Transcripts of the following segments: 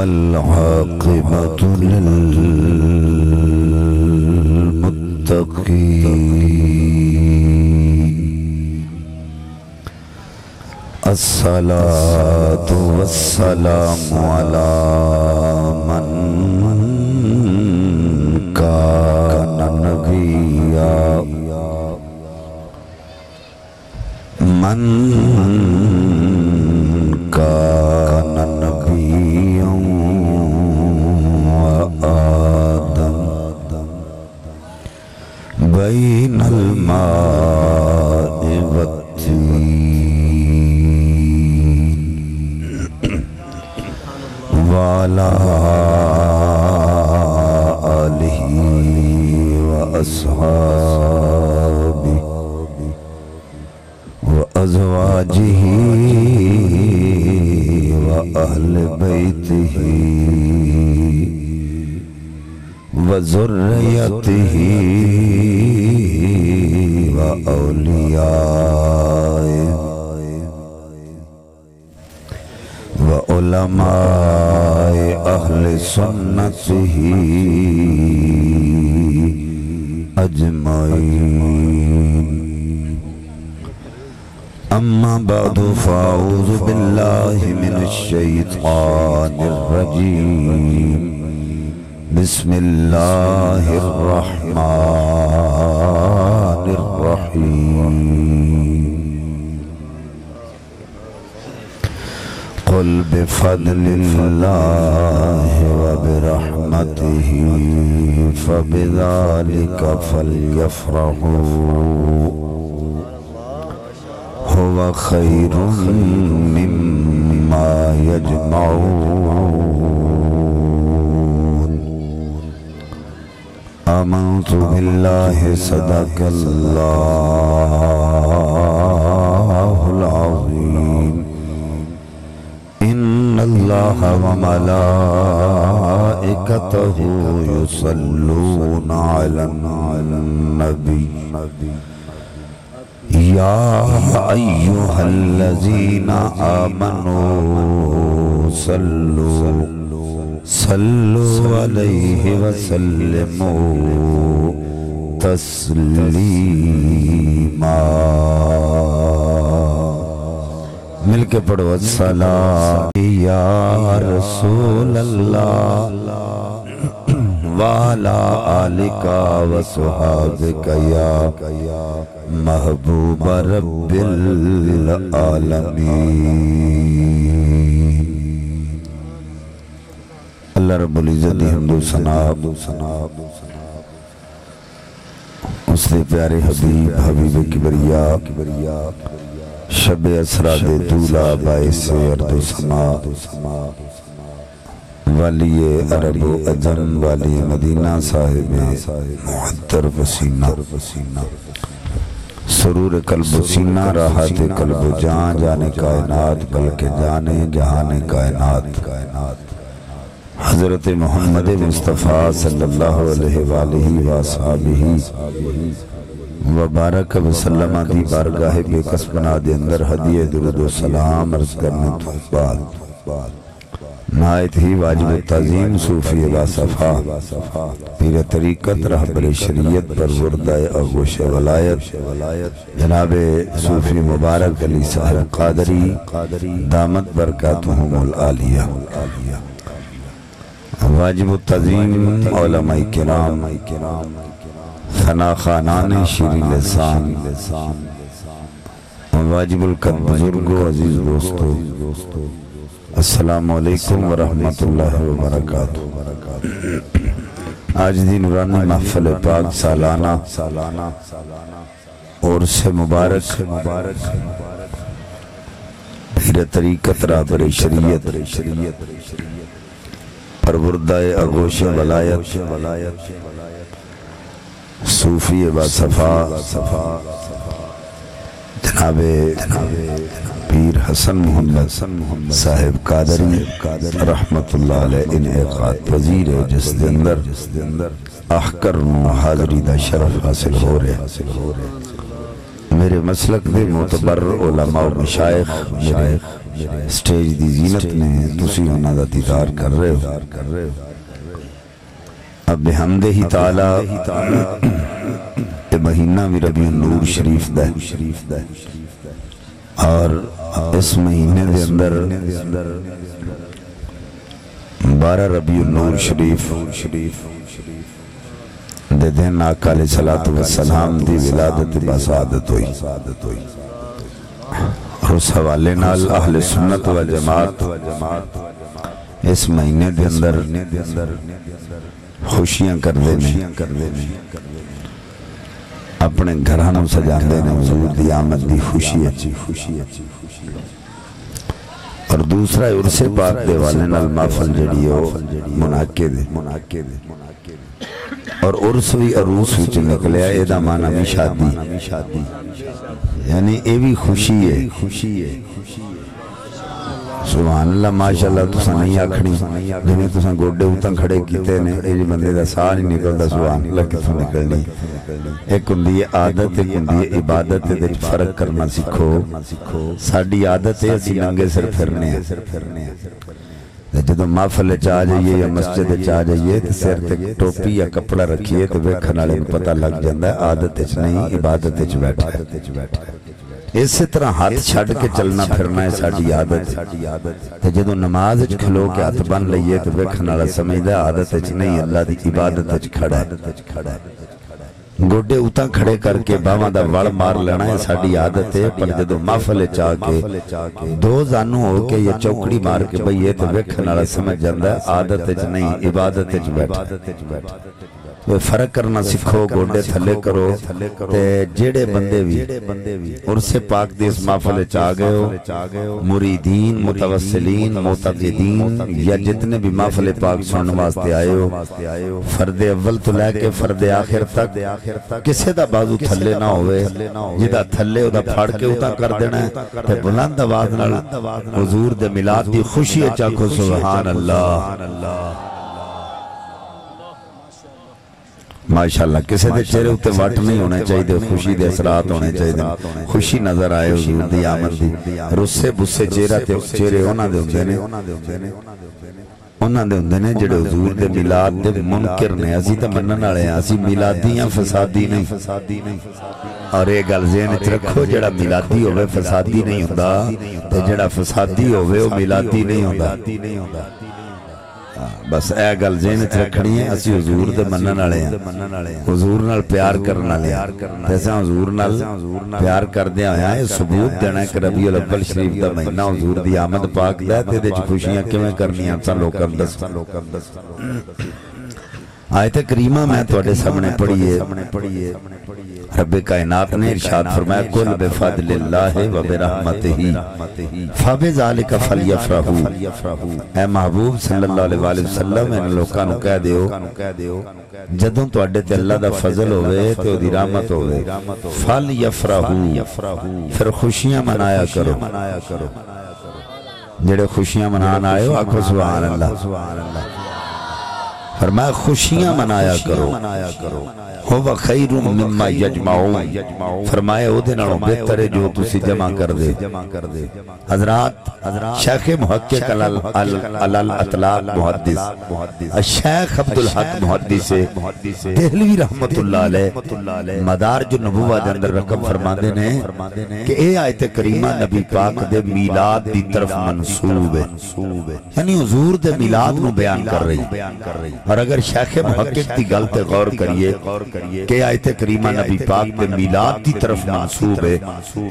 والعاقبة للمتقين الصلاة والسلام على من كان نبيا من كان نبيا وآدم بين الماء والتين وعلى آله وأصحابه وأزواجه وأهل بيته وذريته وأوليائه وعلماء أهل سنته أجمعين. أما بعد فأعوذ بالله من الشيطان الرجيم. بسم الله الرحمن الرحيم. قل بفضل الله وبرحمته فبذلك فليفرحوا هو خير مما يجمعون. آمنت بالله صدق الله العظيم. إن الله وملائكته يصلون على النبي يا أيها الذين آمنوا صلوا عليه وسلموا تسلیما. مل کے پڑھو السلام یا رسول اللہ وعلا آلک وصحابک یا محبوب رب العالمین. اللہ رب العزت دی حمد و ثنا اس دے پیارے حبیب کبریا شب اسرا دے دولا باعث ارد و سما والی عرب و عجم والی مدینہ صاحب محتر وسینہ سرور قلب و سینہ راحت قلب و جان جانے کائنات بلکہ جانے جہان کائنات حضرت محمد مصطفیٰ صلی اللہ علیہ وآلہ وآصحابہ وبارک وسلم دی بارگاہ بے قصبنا دے اندر ہدیہ درود و سلام عرض کرنے تو بعد نہایت ہی واجب تعظیم صوفی باصفا پیر طریقت رہبر شریعت پر وردہ اغوش ولایت جناب صوفی مبارک علی صاحب قادری دامت برکاتہم العالیہ. واجب تعظیم علماء کرام ثنا خانان شیری لسان واجب القد بزرگو عزیز دوستو السلام علیکم ورحمت اللہ وبرکاتہ. آج دی نورانی محفل پاک سالانہ اور سے مبارک پیر طریقت رہبر شریعت پروردہ اغوش ولایت صوفی باصفا جناب پیر حسن محمد صاحب قادری رحمت اللہ علیہ انعقاد پذیر ہے جس دے اندر احکر حاضری دا شرف حاصل ہو رہے. میرے مسلک دے معتبر علماء و مشائخ میرے سٹیج دی زینت نے تسی انہاں دا دیدار کر رہے ہو اب بحمدہ ہی تعالی مہینہ بھی ربیع النور شریف دا اور اس مہینے دے اندر 12 ربیع النور شریف دے دن آقا علیہ السلام دی ولادت بسعادت ہوئی اور اس حوالے نال اہل سنت و جماعت اس مہینے دے اندر خوشیاں کر دینے اپنے گھرانوں سجان دینے حضور دی آمد دی خوشی اچھی اور دوسرا عرس پاک دے والے نال محفل جڑی ہو منعقد اور عرس بھی عروس وچ نکلیا اے دا معنی بھی شادی یعنی اے بھی خوشی ہے سبحان اللہ ماشاءاللہ تسا نہیں آکھنی جنہیں تسا گوڑے اتاں کھڑے کیتے نے اے جی بندے دا ساہ نہیں نکلدا سبحان اللہ کتوں نکلنی ایک ہندی عادت ایک ہندی عبادت دے فرق کرنا سکھو ساڑی عادت ہے اسی ننگے سر پھرنے ہیں جدو محفل چاہ جائیے یا مسجد چاہ جائیے تو سر تے ٹوپی یا کپڑا رکھیے تو ویکھن والے کو پتہ لگ جاندہ ہے عادت اچ نہیں عبادت اچ بیٹھا ہے اسی طرح ہاتھ چھڑ کے چلنا پھرنا ہے ساڑی عادت ہے جدو نماز اچ کھلو کے ہاتھ بن لئیے تو ویکھن والا سمجھدا ہے عادت اچ نہیں اللہ دی عبادت اچ کھڑا ہے گوڑے اتاں کھڑے کر کے باواں دا وڑ مار لینا ہے ساڑی عادت ہے پر جدو محفل چاہ کے دو زانو ہو کے یا چوکڑی مار کے بھئی یہ تو ویکھن والا سمجھ جاندہ ہے عادت اچ نہیں عبادت اچ بیٹھا وہ فرق کرنا سکھو گوڑے تھلے کرو تے جیڑے بندے بھی عرس پاک دیس محفل چاہ گئے ہو مریدین متوسلین معتقدین یا جتنے بھی محفل پاک سنن واسطے آئے ہو فرد اول تو لے کے فرد آخر تک کسے دا بازو تھلے نہ ہوئے جدہ تھلے ہو دا پھاڑ کے اتاں کر دینا ہے تے بلند آواز نال حضور دے میلاد دی خوشی چاکو سبحان اللہ ماشاءاللہ کسے دے چہرے ہوتے واٹ نہیں ہونے چاہیے خوشی دے اثرات ہونے چاہیے خوشی نظر آئے حضور دی آمد دی رسے بسے چہرے ہونا دے ہوندے نے جڑے حضور دے میلاد دے منکر نے اسی تا منن والے ہیں اسی میلادی ہیں فسادی نہیں اور ایک گل ذہن وچ رکھو جڑا میلادی ہوے فسادی نہیں ہوندا تے جڑا فسادی ہوے او میلادی نہیں ہوندا بس اے گل ذہن وچ رکھنی ہے اسی حضور دے منن والے ہیں حضور نال پیار کرن والے ہیں جیسے حضور نال پیار کردے ہویا ہے ثبوت دینا ہے کہ ربیع الاول شریف دا مہینہ حضور دی آمد پاک دا تے دے خوشیاں کیویں کرنیاں سن لوکاں دس آیت کریمہ میں تواڈے سامنے پڑھیے رب کائنات نے ارشاد فرمایا کل بفضل اللہ و برحمتہ فبذالک فلیفرحوا اے محبوب صلی اللہ علیہ وسلم ان لوکاں نوں کہہ دیو جدوں تواڈے تے اللہ دا فضل ہوئے تے او دی رحمت ہوئے فلیفرحوا پھر خوشیاں منایا کرو جڑے خوشیاں منان آئے ہو آکھو سبحان اللہ فرمایا خوشیاں منایا کرو ہوا خیر مما یجمعون فرمایا او دے نالوں بہتر ہے جو تسی جمع کر دے حضرات شیخ محقق الاطلاق محدث الشیخ عبدالحق محدث دہلوی رحمت اللہ علیہ مدارج النبوہ دے اندر رقم فرماندے نے کہ اے آیت کریمہ نبی پاک دے میلاد دی طرف منسوب ہے یعنی حضور دے میلاد نو بیان کر رہی اور اگر شیخ محقق دی گل تے غور کریے کہ آیت کریمہ نبی پاک دے میلاد دی طرف منسوب ہے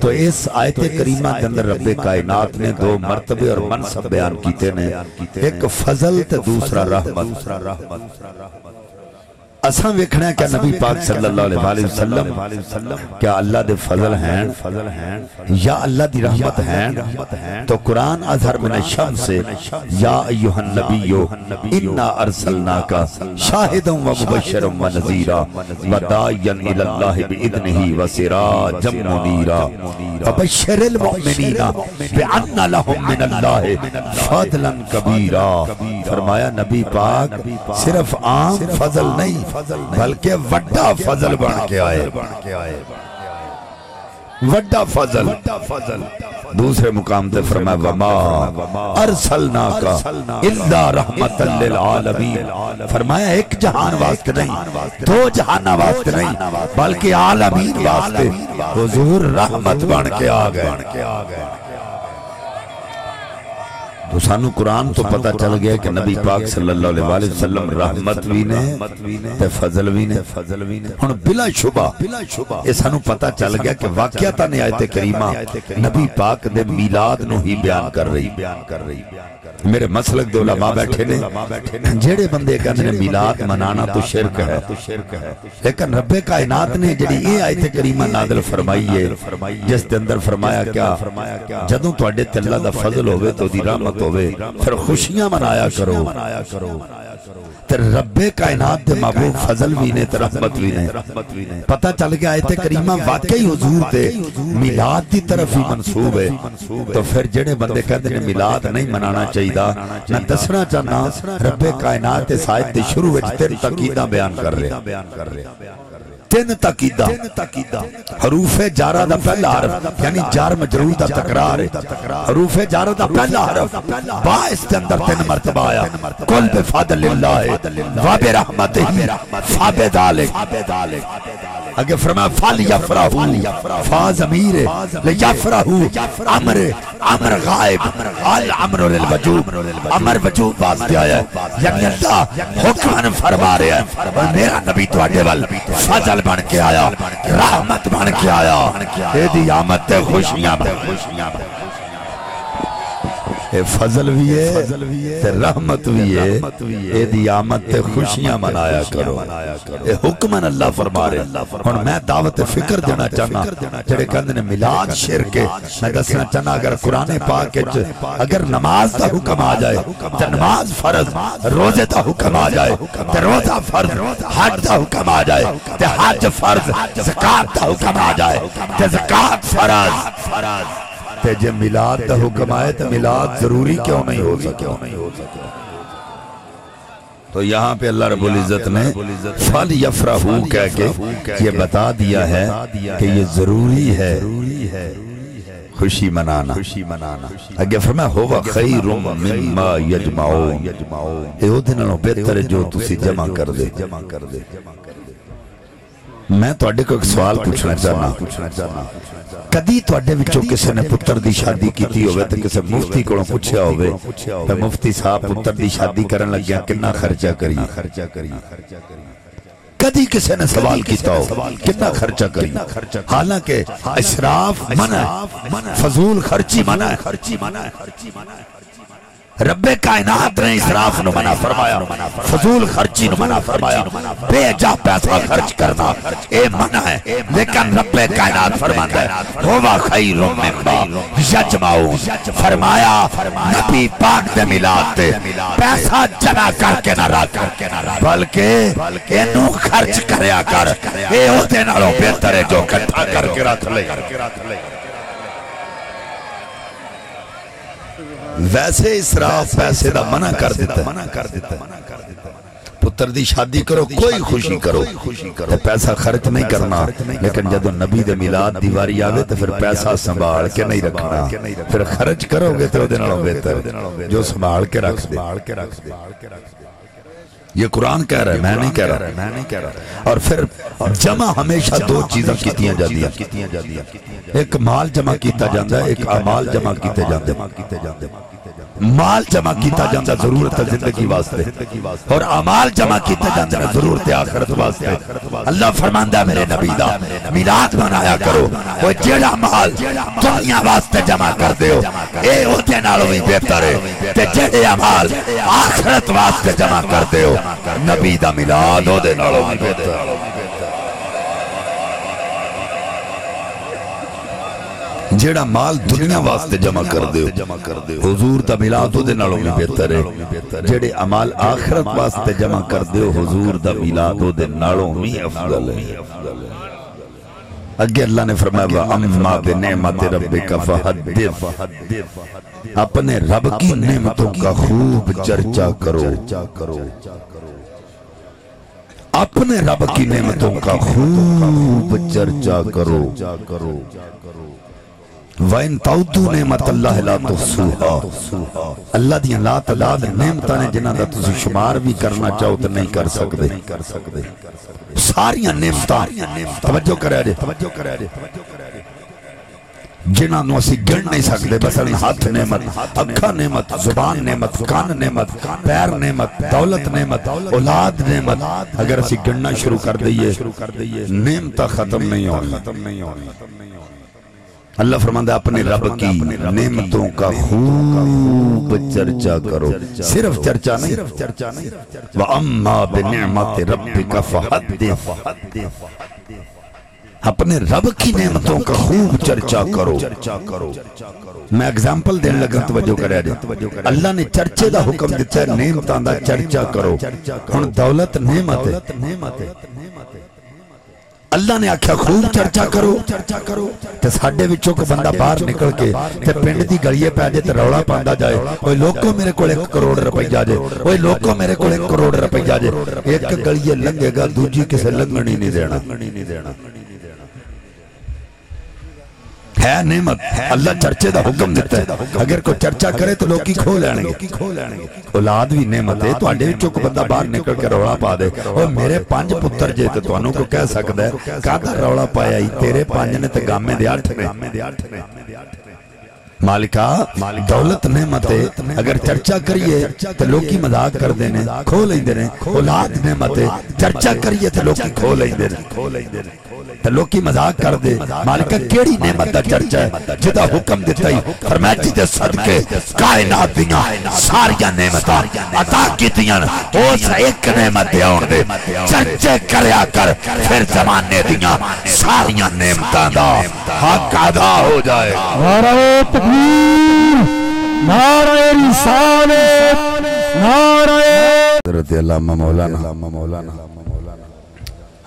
تو اس آیت کریمہ دے اندر رب کائنات نے دو مرتبے اور منصب بیان کیتے نے ایک فضل تے دوسرا رحمت اساں ویکھنا ہے کہ نبی پاک صلی اللہ علیہ وسلم کیا اللہ دے فضل ہیں یا اللہ دی رحمت ہیں تو قرآن اظہر من الشمس یا ایوہ النبیو انا ارسلناکا شاہدا و مبشرا و نذیرا و داعیا الاللہ باذنہ و سراجا منیرا وبشر المؤمنین بان لهم من اللہ فضلا کبیرا فرمایا نبی پاک صرف عام فضل نہیں بلکہ وڈا فضل بن کے آئے وڈا فضل۔ دوسرے مقام تے فرمایا وما ارسلناک الا رحمت للعالمین، فرمایا ایک جہان واسطے نہیں، دو جہانہ واسطے نہیں، بلکہ عالمین واسطے حضور رحمت بن کے آ گئے۔ تو سانو قرآن تو پتہ چل گیا کہ نبی پاک صلی اللہ علیہ وسلم رحمت بھی نے تے فضل بھی نے۔ ہن بلا شبہ یہ سانو پتہ چل گیا کہ واقعتاً آیت کریمہ نبی پاک دے میلاد نو ہی بیان کر رہی۔ میرے مسلک دے علماء بیٹھے نے، جیڑے بندے کہندے نے میلاد منانا تو شرک ہے، لیکن رب کائنات نے جڑی یہ آیت کریمہ نازل فرمائی ہے جس دے اندر فرمایا کیا، جدوں تواڈے تے اللہ دا فضل ہوئے تو دی رحمت ہوئے پھر خوشیاں منایا کرو۔ تے رب کائنات دے محبوب فضل بھی نے تے رحمت بھی نے۔ پتہ چل گیا آیت کریمہ واقعی حضور تے میلاد دی طرف ہی منسوب ہے۔ تو پھر جڑے بندے کہتے ہیں میلاد نہیں منانا چاہیے، میں دسنا چاہنا رب کائنات اس آیت دے شروع وچ تین تاکیداں بیان کر رہے، تین تاکیداں۔ حروف جارہ دا پہلا حرف یعنی جار مجرور دا تکرار ہے، حروف جارہ دا پہلا حرف با اس کے اندر تین مرتبہ آیا، قل بفضل اللہ وبرحمتہ فبذلک۔ اگر فرمایا فَلْيَفْرَحُوا، فا ضمیر ہے، لِيَفْرَحُوا امر غائب، الامر للوجوب، امر وجوب واسطے آیا ہے، یعنی اللہ حکم فرما رہا ہے اور میرا نبی تواڈے ول فضل بن کے آیا، رحمت بن کے آیا، اے دی آمد تے خوشیاں فضل بھی ہے تے رحمت بھی ہے، اے دی آمد تے خوشیاں منایا کرو۔ اے حکمن اللہ فرما رہے۔ ہن میں دعوت فکر دینا چاہنا جڑے کہندے نے میلاد شرک ہے، میں دسنا چاہنا اگر قرآن پاک وچ اگر نماز دا حکم آ جائے تے نماز فرض، روزے دا حکم آ جائے تے روزہ فرض، حج دا حکم آ جائے تے حج فرض، زکات دا حکم آ جائے تے زکات فرض، تے جے میلاد دا حکم آئے تو میلاد ضروری کیوں نہیں ہو سکے؟ تو یہاں پہ اللہ رب العزت نے فَلْيَفْرَحُوا کہہ کے یہ بتا دیا ہے کہ یہ ضروری ہے خوشی منانا۔ اگر فرمایا ہوا خیر مما یجمعون، اے او دے نالوں بہتر جو تسی جمع کر دے۔ میں تواڈے کو ایک سوال پوچھنا چاہنا، کدی تواڈے وچوں کسی نے پتر دی شادی کیتی ہوئے تے کسی مفتی کولوں پوچھیا ہوئے تے مفتی صاحب پتر دی شادی کرن لگیا کتنا خرچہ کری؟ کدی کسی نے سوال کیتا ہو کتنا خرچہ کری؟ حالانکہ اسراف منع ہے، فضول خرچی منع ہے۔ رب کائنات نے اسراف نو منع فرمایا، فضول خرچی نو منع فرمایا، بے جا پیسہ خرچ کرنا اے منع ہے، لیکن رب کائنات فرماتا ہے ہوا خیر مما یجمعون، فرمایا نبی پاک دے میلاد تے پیسہ جمع کر کے نہ رکھ بلکہ اینو خرچ کریا کر، اے او دے نالوں بہتر ہے جو اکٹھا کر کے رکھ لے۔ ویسے اسراف پیسے دا منع کر دیتا ہے، پتر دی شادی کرو کوئی خوشی کرو پیسہ خرچ نہیں کرنا، لیکن جدو نبی دے میلاد دیواری آوے تو پھر پیسہ سنبھال کے نہیں رکھنا، پھر خرچ کرو گے تو دنوں بہتر جو سنبھال کے رکھ دے۔ یہ قرآن کہہ رہا ہے، میں نہیں کہہ رہا۔ اور پھر جمع ہمیشہ دو چیزیں کیتیاں جاندی ہیں، ایک مال جمع کیتا جاندہ ہے، ایک اعمال جمع کیتے جاندے ہیں۔ مال جمع کیتا جاندہ ضرورت زندگی واسطے اور اعمال جمع کیتے جاندے ہیں ضرورت آخرت واسطے۔ اللہ فرماندہ ہے میرے نبی دا میلاد منایا کرو، وہ جیڑا مال دنیا واسطے جمع کر دیو اے ہوتے نالوں بھی بہتر ہے، تے جیڑے اعمال آخرت واسطے جمع کر دیو نبی دا میلاد ہو دے نالوں بھی بہتر۔ جیڑا مال دنیا واسطے جمع کر دیو حضور دا میلاد دے نالوں بھی بہتر ہے، جیڑے عمال آخرت واسطے جمع کر دیو حضور دا میلاد دے نالوں بھی افضل ہے۔ اگے اللہ نے فرمایا اما بنعمت ربک فحدث، اپنے رب کی نعمتوں کا خوب چرچا کرو۔ اپنے رب کی نعمتوں کا خوب چرچا کرو وَإِن تَعُدُّوا نِعْمَتَ اللَّهِ لَا تُحْصُوهَا اللہ دیاں لا تعداد نعمتاں نے جنہاں دا تسی شمار بھی کرنا چاہو تو نہیں کر سکتے ساریاں نعمتاں توجہ کرے جے جنہاں نو اسی گن نہیں سکتے مثلا ہاتھ نعمت اکھا نعمت زبان نعمت کان نعمت پیر نعمت دولت نعمت اولاد نعمت اگر اسی گننا شروع کر دئیے نعمتاں ختم نہیں ہونی اللہ فرماندہ اپنے رب کی نعمتوں کا خوب چرچا کرو صرف چرچا نہیں وَأَمَّا بِنِعْمَةِ رَبِّكَ فَحَدِّثْ اپنے رب کی نعمتوں کا خوب چرچا کرو میں اگزامپل دین لگا توجہ کرے جائے اللہ نے چرچے دا حکم دیتا ہے نعمتان دا چرچا کرو ہن دولت نعمت ہے اللہ نے آکھیا خوب چرچا کرو تے ساڈے وچوں کو بندہ باہر نکل کے تے پنڈ دی گلیے پہ جائے تے روڑا پاندا جائے اوے لوکو میرے کول 1 کروڑ روپیہ جائے اوے لوکو میرے کول 1 کروڑ روپیہ جائے ایک گلیے لنگے گا دوجی کسے لنگنی نہیں دینا ہے نعمت اللہ چرچے دا حکم دیتا ہے اگر کوئی چرچا کرے تو لوگ کی کھو لینے گے اولاد بھی نعمت ہے تو آڈے وچوں کو بندہ باہر نکل کے روڑا پا دے اور میرے 5 پتر جے تو تو انہوں کو کہہ سکتا ہے کہتا روڑا پایا ہی تیرے 5 نے تے گامے دے 8 نے مالکہ دولت نعمت ہے اگر چرچا کریے تو لوگ کی مذاق کر دینے کھو لیں دینے اولاد نعمت ہے چرچا کریے تو لوگ کی کھو لیں دینے تو لوگ کی مذاق کر دے مالکہ کیڑی نعمت دا چرچا ہے جدا حکم دیتا ہی فرمایا جدے صدقے کائنات دیاں ساریاں نعمتاں عطا کی دیاں اس ایک نعمت دے آن دے چرچے کریا کر پھر زمانے دیاں ساریاں نعمتاں دا حق ادا ہو جائے نعرہ تکبیر نعرہ رسالت نعرہ حضرت علامہ مولانا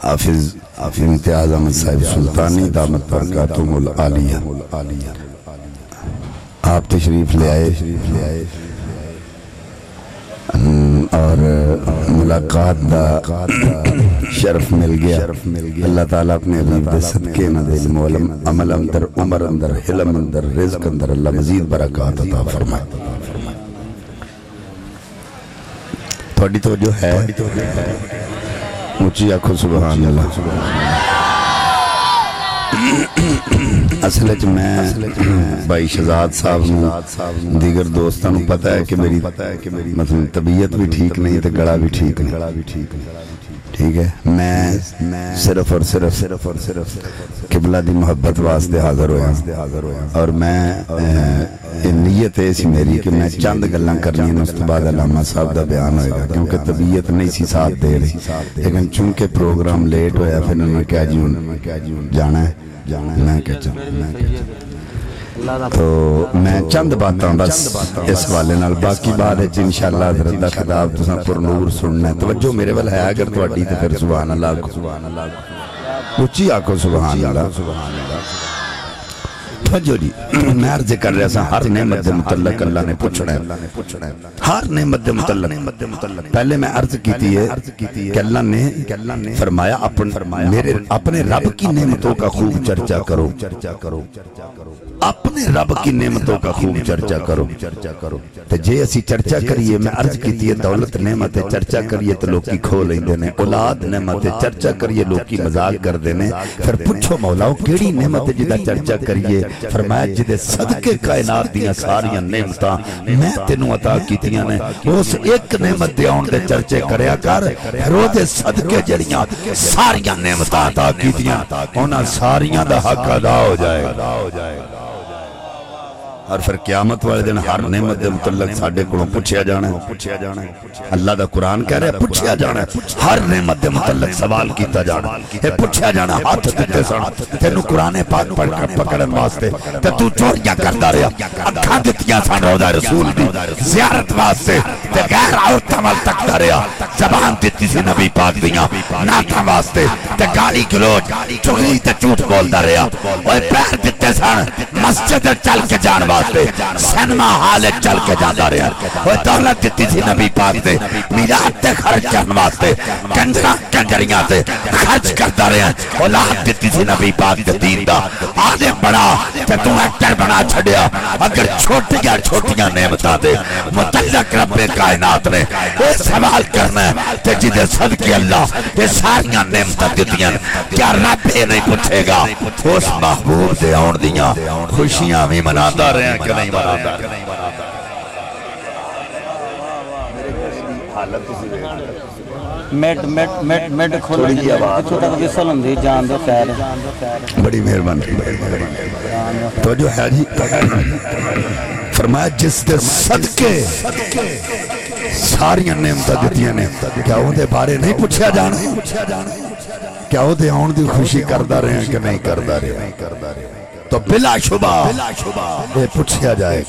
حافظ امتیاز احمد صاحب سلطانی دامت برکاتہم العالیہ آپ تشریف لے آئے اور ملاقات دا شرف مل گیا اللہ تعالیٰ اپنے حبیب دے صدقے نہ دے علم و عمل اندر عمر اندر حلم اندر رزق اندر اللہ مزید برکات عطا فرمائے تھوڑی توجہ ہے مجھے آنکھوں سبحان اللہ اصلت میں بھائی شہزاد صاحب دیگر دوستانوں پتہ ہے کہ میری مطلب طبیعت بھی ٹھیک نہیں تو گڑا بھی ٹھیک نہیں ٹھیک ہے میں صرف اور صرف قبلہ دی محبت واسطے حاضر ہویا اور میں نیت ہے اسی میری کہ میں چند گلاں کرنی ہیں اس کے بعد علامہ صاحب دا بیان ہوئے گا کیونکہ طبیعت نہیں سی ساتھ دے رہی لیکن چونکہ پروگرام لیٹ ہویا پھر انہوں نے کہا جی جانا ہے میں کہا تو میں چند باتاں بس اس والے نال باقی بعد ہے انشاءاللہ حضرت دا خطاب تساں پر نور سننا ہے توجہ میرے ول ہے اگر تواڈی تے پھر سبحان اللہ اچھی آکھو سبحان اللہ توجہ جی میں عرض کر رہا سا ہر نعمت دے متعلق اللہ نے پوچھنا ہے ہر نعمت دے متعلق پہلے میں عرض کیتی ہے کہ اللہ نے فرمایا اپنے رب کی نعمتوں کا خوب چرچا کرو اپنے رب کی نعمتوں کا خوب چرچا کرو تو جے اسی چرچا کریے میں عرض کیتی ہے دولت نعمت ہے چرچا کریے تو لوگ کی کھو لیں دینے اولاد نعمت ہے چرچا کریے لوگ کی مذاق کر دینے پھر پوچھو مولاؤ کیڑی نعمت ہے جدہ چرچا کریے فرمایا جدے صدقے کائنات دیاں ساریاں نعمتاں میں تینوں عطا کیتیاں نے اس ایک نعمت دے آن دے چرچے کریا کر رو دے صدقے جڑیاں ساریاں نعمتاں عطا کیتیاں انہاں ساریاں دا حق ادا ہو جائے اور پھر قیامت والے دن ہر نعمت دے متعلق ساڈے کولوں پوچھیا جانا ہے اللہ دا قرآن کہہ رہا ہے پوچھیا جانا ہے ہر نعمت دے متعلق سوال کیتا جانا ہے پوچھیا جانا ہاتھ دیتے سن تینوں قرآن پاک پڑھ کر پکڑن واسطے تے تو چوریاں کردا رہیا اکھاں دتیاں سن روضہ رسول دی زیارت واسطے تے غیر عورتاں ول تکدا رہیا زبان دتی سی نبی پاک دیاں نعتاں واسطے تے گالی گلوچ چغلی تے جھوٹ بولدا رہیا اوے پیر دتے دیتے سن مسجد چل کے جان واسطے سینما ہال چل کے جاتا رہا وہ دولت دیتی تھی نبی پاک دے میلاد تے خرچ کرنے واسطے کنجریاں تے خرچ کرتا رہا اولاد دیتی تھی نبی پاک دے دین دا آدھے بڑا تے تو ایکٹر بنا چھڑیا اگر چھوٹیاں نعمتاں دے متعلق رب کائنات نے یہ سوال کرنا ہے کہ جدے صدقے اللہ یہ ساریاں نعمتاں دیتیاں کیا رب یہ نہیں پوچھے گا اس محبوب دے آن دیاں خوشیاں بھی مناتا رہے ہیں کہ نہیں مناتا میڈ کھولو جی چھو تک بھی سلم دی جان دو خیر بڑی مہربانی تو جو ہے جی فرمایا جس دے صدقے ساریاں نعمتاں دیتیاں نے کیا وہ دے بارے نہیں پوچھا جانا کیا وہ دے آن دی خوشی کردہ رہے ہیں کہ نہیں کردہ رہے ہیں تو بلا شبہ یہ پوچھا جائے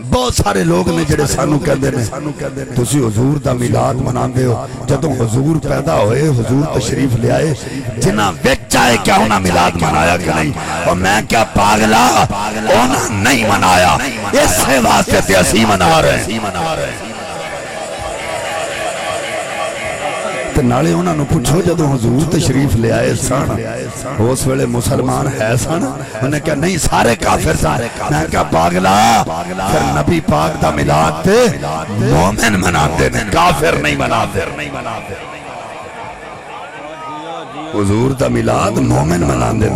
بہت سارے لوگ نے جڑے سانو کہندے نے تسی حضور دا میلاد مناندے ہو جدوں حضور پیدا ہوئے حضور تشریف لے آئے جنہاں وچ آئے کیا انہاں میلاد منایا کہ نہیں اور میں کیا پاگلا انہاں نہیں منایا اس سے واسطے تے اسی منا رہے ہیں تے نالے انہاں نو پوچھو جدوں حضور تشریف لے آئے سن اس ویلے مسلمان ہے سن انہیں کہا نہیں سارے کافر سن میں کہا پاگلا پھر نبی پاک دا میلاد تے مومن مناتے ہیں کافر نہیں مناتے حضور دا میلاد مومن مناندے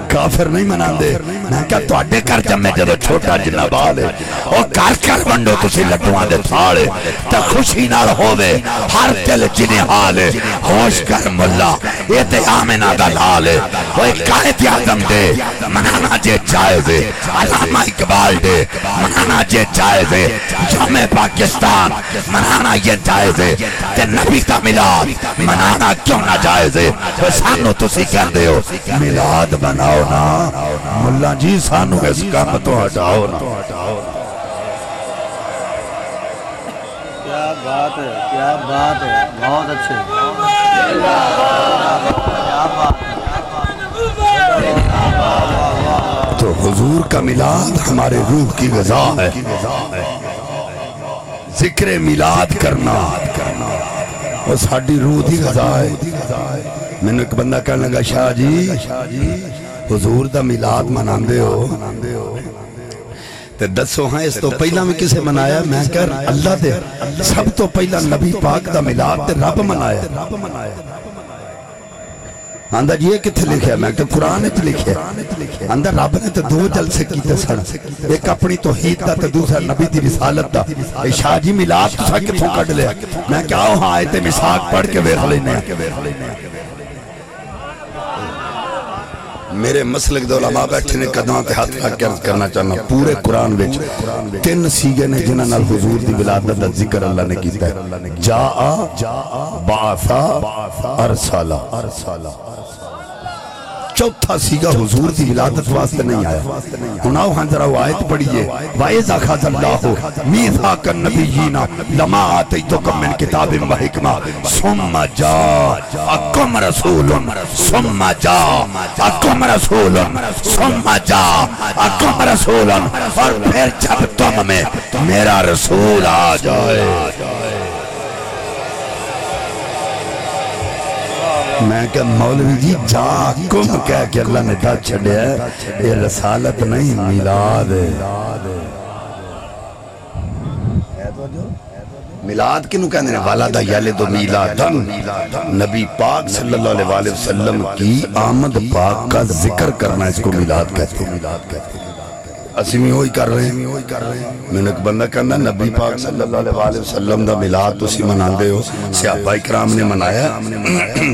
کافر نہیں مناندے میں کہا تو اڈے کر جمے جدو چھوٹا جنہ بالے اور کر ونڈو تسی لڈوان دے تھاڑے تا خوشی نال ہووے ہر دل جنہیں حالے ہوش کر ملا یہ تے آمینہ دا لالے وہ ایک قائد اعظم دے منانا جے چاہے دے علامہ اقبال دے منانا جے چاہے دے یوم پاکستان منانا یہ چاہے دے تے نبی دا میلاد منانا کیوں نہ جائز ہے سانو تسی کہندے ہو میلاد بناؤ نا ملا جی سانو اس کام تو ہٹاؤ نا کیا بات ہے بہت اچھے تو حضور کا میلاد ہمارے روح کی غذا ہے ذکر میلاد کرنا وہ ساڑھی روح دی غذا ہے میں نے ایک بندہ کہنے لگا شاہ جی حضور دا میلاد مناندے ہو تے دسو ہاں اس تو پہلا میں کسے منایا میں کہا اللہ دے سب تو پہلا نبی پاک دا میلاد تے رب منایا اندر یہ کتھے لکھیا میں کہ قرآن اچھ لکھیا اندر رب نے تو دو جلسے کیتے سن ایک اپنی توحید دا تو دوسرا نبی دی رسالت دا شاہ جی میلاد تو سا کتھوں کٹ لیا میں کہ آؤ ہاں آئے مساق پڑھ کے ویخ لینے میرے مسلک دے علماء بیٹھے نے قدمہ پہ ہاتھ رکھ کے عرض کرنا چاہنا پورے قرآن وچ 3 سیگے نے جنہاں نال حضور دی ولادت دا ذکر اللہ نے کیتا ہے جاء بعثا ارسالا چوتھا سیگا حضور دی ولادت واسطے نہیں آیا ہناؤ ہاں ذرا وہ آیت پڑھئے وَإِذَا خَذَ اللَّهُ مِيثَاقَ النَّبِيِّينَ لَمَا آتَيْتُكُم مِّن كِتَابٍ وَحِكْمَةٍ ثُمَّ جَاءَكُمْ رَسُولٌ ثُمَّ جَاءَكُمْ رَسُولٌ ثُمَّ جَاءَكُمْ رَسُولٌ اور پھر جب تم میں میرا رسول آ جائے میں کہ مولوی جی جا کم کہہ کہ اللہ نے دا چھڑیا ہے یہ رسالت نہیں میلاد ہے میلاد کنو کہنے ہیں والدہ یالد و میلادن نبی پاک صلی اللہ علیہ وسلم کی آمد پاک کا ذکر کرنا اس کو میلاد کہتے ہیں اسی میں ہوئی کر رہے ہیں میں نے ایک بندہ کہنا نبی پاک صلی اللہ علیہ وسلم دا میلاد تسی مناندے ہو صحابہ اکرام نے منایا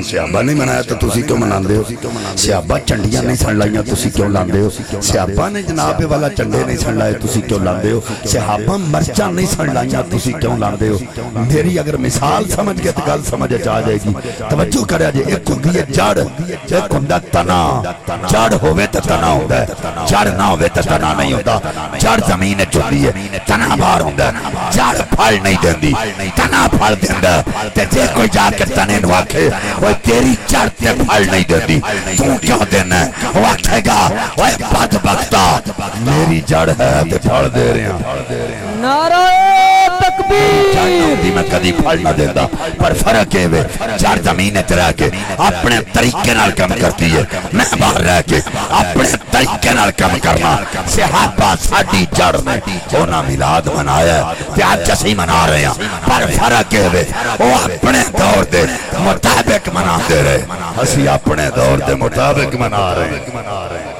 صحابہ نہیں منایا تو تسی کیوں مناندے ہو صحابہ چنڈیاں نہیں سن لائیاں تسی کیوں لاندے ہو صحابہ نے جناب والا چنڈے نہیں سن لائے تسی کیوں لاندے ہو صحابہ مرچاں نہیں سن لائیاں تسی کیوں لاندے ہو میری اگر مثال سمجھ گئے تو گل سمجھ آ جائے گی توجہ کریا جائے ایک ہوں گی جڑ ایک ہوں تنا جڑ ہوئے تو تنا ہوئے جڑ نہ ہوئے تو تنا نہیں نہیں ہوتا جڑ زمین چلی ہے تنا باہر ہوندا جڑ پھل نہیں دیندی تنا پھل دیندا تے جے کوئی جا کے تنے نو آکھے اوے تیری جڑ تے پھل نہیں دیندی تو کیوں دینا وہ آکھے گا اوے بدبختا میری جڑ ہے تے پھل دے رہے ہیں نعرہ تکبیر جانتی میں کدی پھل نہ دیتا پر فرق ہے وے جڑ زمین تے رہ کے اپنے طریقے نال کام کرتی ہے میں باہر رہ کے اپنے طریقے نال کام کرنا صحابہ ساڈی جڑ نے انہاں میلاد منایا تے اج اسی منا رہے ہیں پر فرق ہے وے وہ اپنے دور دے مطابق مناتے رہے اسی اپنے دور دے مطابق منا رہے ہیں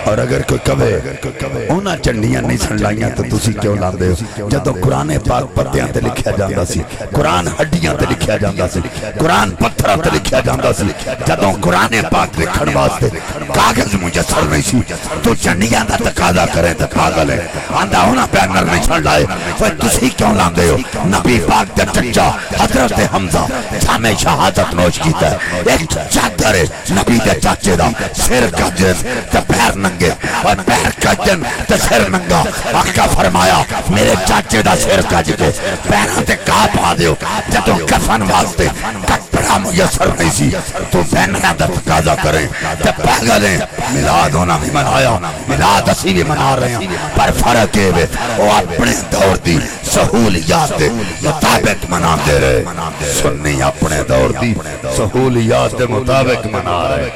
اور اگر کوئی کہے اونا چنڈیاں نہیں سن لائیاں تو تسی کیوں لاندے ہو جدوں قرآن پاک پتیاں تے لکھیا جاندا سی قرآن ہڈیاں تے لکھیا جاندا سی قرآن پتھراں تے لکھیا جاندا سی جدوں قرآن پاک لکھن واسطے کاغذ میسر نہیں سی تو چنڈیاں دا تقاضا کرے تے پاگل ہے آندا ہونا بینر نہیں سن لائے اوے تسی کیوں لاندے ہو نبی پاک دے چچا حضرت حمزہ جامع شہادت نوش کیتا ہے ایک چادر ہے نبی دے چاچے دا سر کجن تے پیر ننگے اور پیر کجن تے سر ننگا آقا فرمایا میرے چاچے دا سر کج کے پیراں تے کا پا دیو جدوں کفن واسطے کپڑا میسر نہیں سی تو بینراں دا تقاضا کریں تے پاگل ہیں میلاد ہونا بھی منایا میلاد اسی بھی منا رہے ہیں پر فرق ہے وہ اپنے دور دی سہولیات دے مطابق منا دے رہے سنی اپنے دور دی سہولیات دے مطابق منا رہے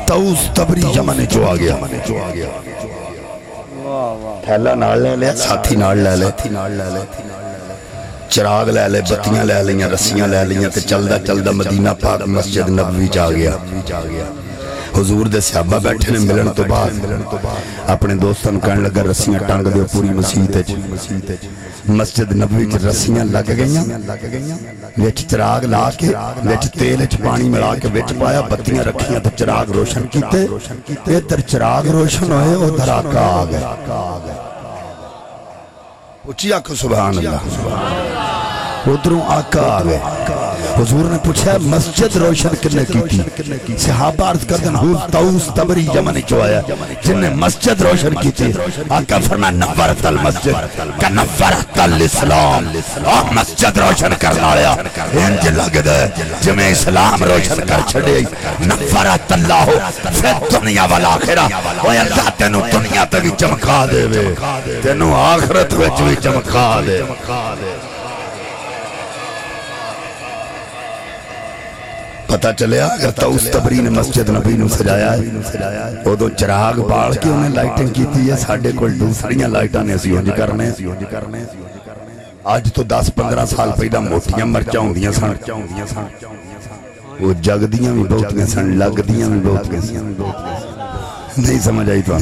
توس تبری یمن جو آ گیا تھیلا نال لے لے ساتھی نال لے لے چراغ لے لے بتیاں لے لیاں رسیاں لے لیاں تے چلدا چلدا مدینہ پاک مسجد نبوی جا گیا حضور دے صحابہ بیٹھے نے ملن تو بعد اپنے دوستاں نوں کہن لگا رسیاں ٹنگ دیو پوری مسجد وچ مسجد نبوی وچ رسیاں لگ گئیاں وچ چراغ لا کے وچ تیل وچ پانی ملا کے وچ پایا بتیاں رکھیاں تے چراغ روشن کیتے ادھر چراغ روشن ہوئے ادھر آقا آ گئے اچھی آکھو سبحان اللہ ادھروں آقا آ گئے حضور نے پوچھا مسجد روشن کرنے کی تھی صحابہ عرض کردن حضور توس تبری یمن چو آیا جن نے مسجد روشن کی تھی آقا فرمایا نورت المسجد کا نورت الاسلام اور مسجد روشن کرنا لیا انج لگ دے جمع اسلام روشن کر چھڑے نورت اللہ فی دنیا والآخرہ وہ اللہ تینو دنیا تے بھی چمکا دے تینو آخرت وچ بھی چمکا دے پتہ چلیا اگر توس تبری نے مسجد نبی نو سجایا ہے وہ تو چراغ بال کے انہیں لائٹنگ کی تھی ہے ساڑھے کوئی دوسریاں لائٹاں نے اسی ہونج کرنے آج تو 10-15 سال پہلا موٹیاں مرچاں ہوندیاں سن وہ جگ دیاں بھی بہت گئے سن لگ دیاں بھی بہت گئے سن نہیں سمجھ آئی تو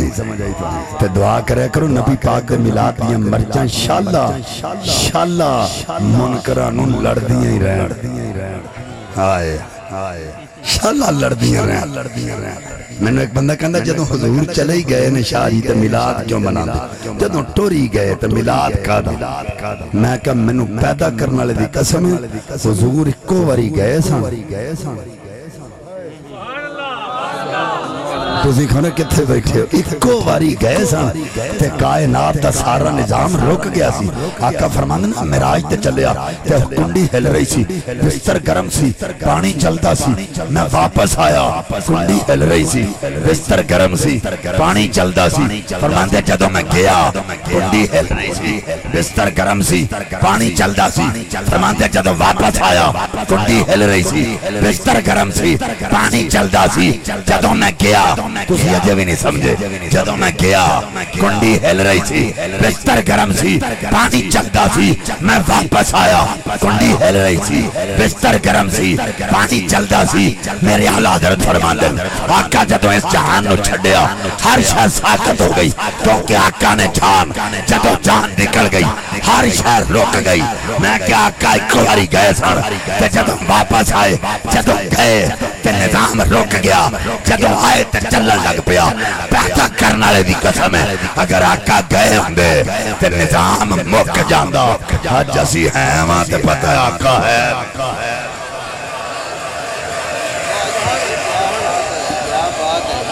تے دعا کرے کرو نبی پاک دے ملاد دیاں مرچاں شاللہ منکرانوں لڑ دیاں ہی رہن آئے شاللہ لڑ دیاں رہن میں نے ایک بندہ کہندا جدوں حضور چلے ہی گئے نے شاہی تے میلاد کیوں مناندے جدوں ٹوری گئے تے میلاد کادا میں کہا مینوں پیدا کرنے والے دی قسم حضور اکو واری گئے سن تسی کھانے کتھے بیٹھے ہو اکو واری گئے سن تے کائنات دا سارا نظام رک گیا سی آقا فرماندے نا معراج تے چلیا تے کنڈی ہل رہی سی بستر گرم سی پانی چلتا سی میں واپس آیا کنڈی ہل رہی سی بستر گرم سی پانی چلتا سی فرماندے جدوں میں گیا کنڈی ہل رہی سی بستر گرم سی پانی چلتا سی فرماندے جدوں واپس آیا کنڈی ہل رہی سی بستر گرم سی پانی چلتا سی جدوں میں گیا تسی اجے بھی نہیں سمجھے جدوں میں گیا کنڈی ہل رہی سی بستر گرم سی پانی چلتا سی میں واپس آیا کنڈی ہل رہی سی بستر گرم سی پانی چلتا سی میرے اعلیٰ حضرت فرماندے آقا جدوں اس جہان نو چھڈیا ہر شے ساکت ہو گئی کیونکہ آقا نے جدوں جان نکل گئی ہر شے رک گئی میں کہ آقا ایک باری گئے سن تے جدوں واپس آئے جدوں گئے تے نظام رک گیا جدوں آئے تے چلن لگ پیا پیدا کرنے والے دی قسم ہے اگر آقا گئے ہوندے تے نظام مک جاندا اج اسی ہیں وہاں تے پتہ ہے آقا ہے